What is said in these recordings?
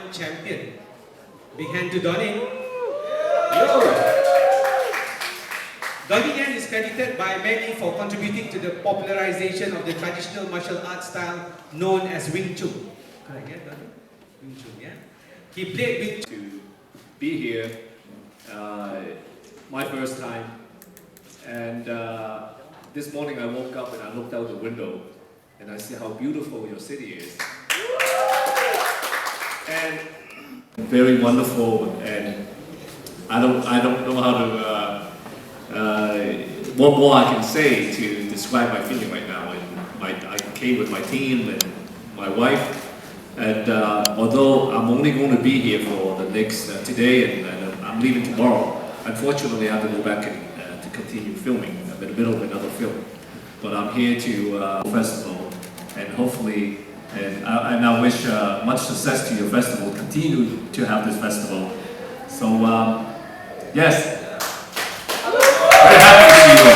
IPMAN champion. Big hand to Donnie. Yo. Donnie is credited by many for contributing to the popularization of the traditional martial arts style known as Wing Chun. Correct, yeah, Donnie? Wing Chun, yeah? He played Wing Chun. To be here, my first time, and this morning I woke up and I looked out the window and I see how beautiful your city is. And very wonderful, and I don't know how to what more I can say to describe my feeling right now. And I came with my team and my wife, and although I'm only going to be here for the next today, and I'm leaving tomorrow, unfortunately I have to go back and to continue filming. I'm in the middle of another film, but I'm here to festival, and hopefully, and I wish much success to your festival. Continue to have this festival. So yes. Very happy to see you.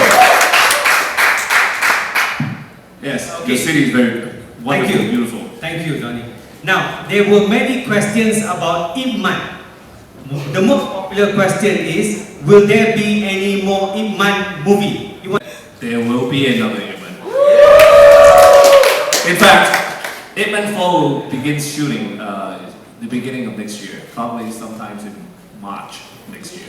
Yes, okay. Your city is very wonderful, beautiful. Thank you, Donnie. Now, there were many questions about IPMAN. The most popular question is, will there be any more IPMAN movie? There will be another IPMAN. In fact, IPMAN 4 begins shooting the beginning of next year, probably sometimes in March next year.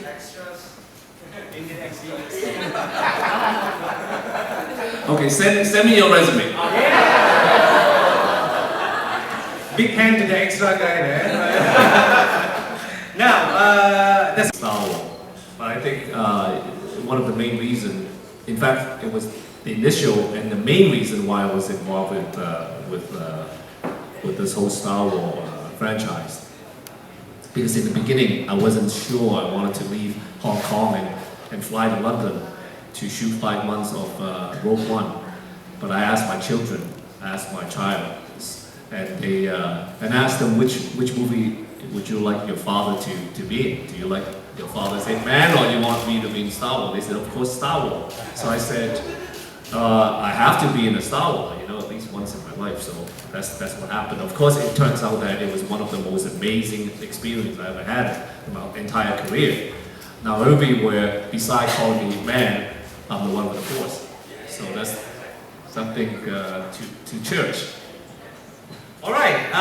Okay, send me your resume. Big hand to the extra guy there. Now, that's Star Wars. But I think one of the main reasons, in fact, it was the initial and the main reason why I was involved with this whole Star Wars franchise. Because in the beginning, I wasn't sure I wanted to leave Hong Kong and fly to London to shoot 5 months of Rogue One. But I asked my children, I asked my child, and asked them which movie would you like your father to be in? Do you like your father's IPMAN, or do you want me to be in Star Wars? They said, of course, Star Wars. So I said, I have to be in a Star Wars, at least once in my life. So that's what happened. Of course, it turns out that it was one of the most amazing experiences I ever had in my entire career. Now everywhere, besides calling me man, I'm the one with the force. So that's something to cherish. all right.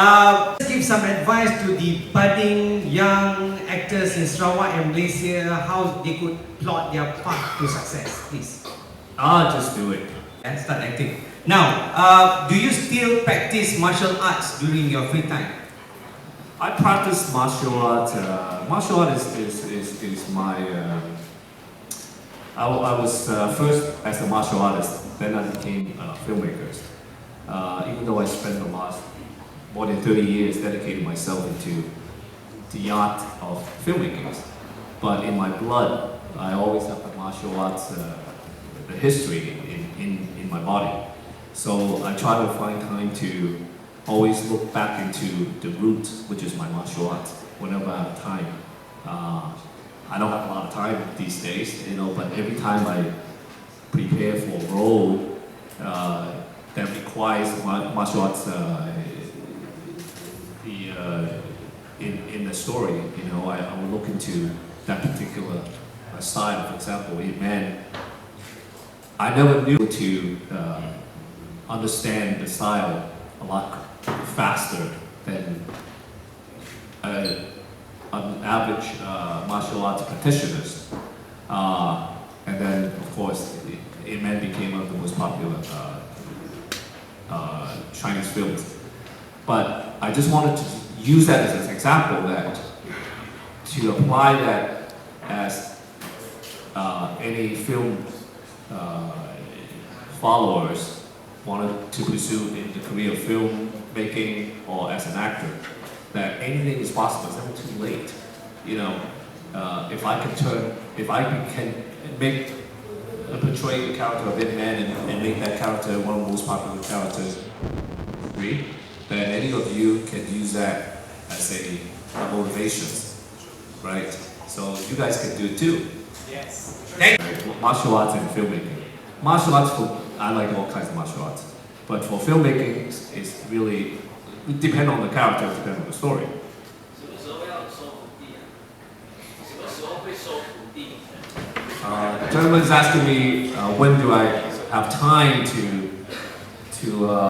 Let's give some advice to the budding young actors in Sarawak and Malaysia, how they could plot their path to success, please. Just do it. And start acting. Now, do you still practice martial arts during your free time? I practice martial art. Martial art is my. I was first as a martial artist, then I became a filmmaker. Even though I spent the last more than 30 years dedicating myself into the art of filmmaking, but in my blood, I always have the martial arts, the history in my body. So I try to find time to always look back into the root, which is my martial arts, whenever I have time. I don't have a lot of time these days, but every time I prepare for a role that requires martial arts in the story, I will look into that particular style. For example, IPMAN, I never knew to understand the style a lot faster than an average martial arts practitioners. And then, of course, IPMAN became one of the most popular Chinese films. But I just wanted to use that as an example, that to apply that as any film followers wanted to pursue in the career of filmmaking or as an actor, that anything is possible. It's never too late. If I can portray the character of IPMAN and make that character one of the most popular characters, then any of you can use that as a motivation, right? So you guys can do it too. Yes. Martial arts and filmmaking. Martial arts, I like all kinds of martial arts. But for filmmaking, it's really, it depends on the character, it depends on the story. Gentleman's asking me when do I have time to